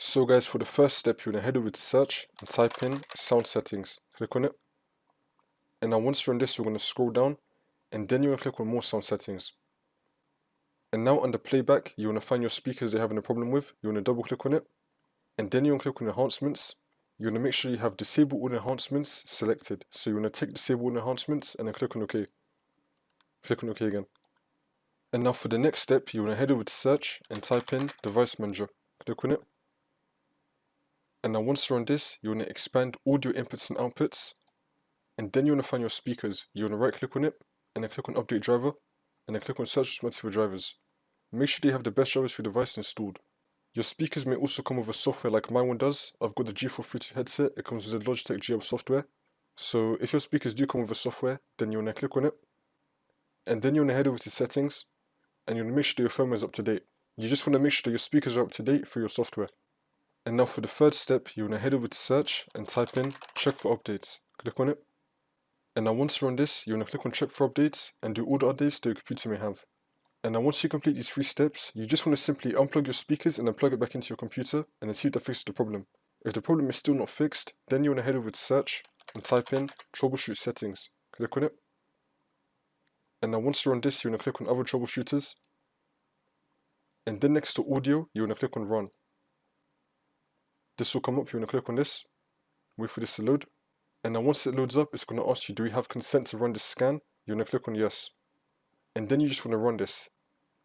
So guys, for the first step, you want to head over to search and type in sound settings. Click on it. And now once you're on this, you're going to scroll down and then you're going to click on more sound settings. And now under playback, you want to find your speakers you're having a problem with. You want to double click on it. And then you want to click on enhancements. You want to make sure you have disable all enhancements selected. So you want to take disable all enhancements and then click on OK. Click on OK again. And now for the next step, you want to head over to search and type in device manager. Click on it. And now once you're on this, you want to expand audio inputs and outputs. And then you want to find your speakers. You want to right click on it and then click on update driver and then click on search responsive for drivers. Make sure you have the best drivers for your device installed. Your speakers may also come with a software like my one does. I've got the G432 headset. It comes with the Logitech GL software. So if your speakers do come with a software, then you want to click on it. And then you want to head over to settings and you want to make sure that your firmware is up to date. You just want to make sure that your speakers are up to date for your software. And now for the third step, you want to head over to search and type in check for updates. Click on it. And now once you're on this, you want to click on check for updates and do all the updates that your computer may have. And now once you complete these 3 steps, you just want to simply unplug your speakers and then plug it back into your computer and then see if that fixes the problem. If the problem is still not fixed, then you want to head over to search and type in troubleshoot settings. Click on it. And now once you're on this, you want to click on other troubleshooters. And then next to audio, you want to click on run. This will come up, you want to click on this, wait for this to load. And now once it loads up, it's going to ask you, do we have consent to run this scan? You want to click on yes. And then you just want to run this.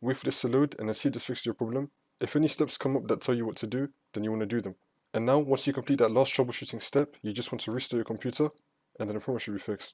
Wait for this to load and then see if this fixes your problem. If any steps come up that tell you what to do, then you want to do them. And now once you complete that last troubleshooting step, you just want to restart your computer and then the problem should be fixed.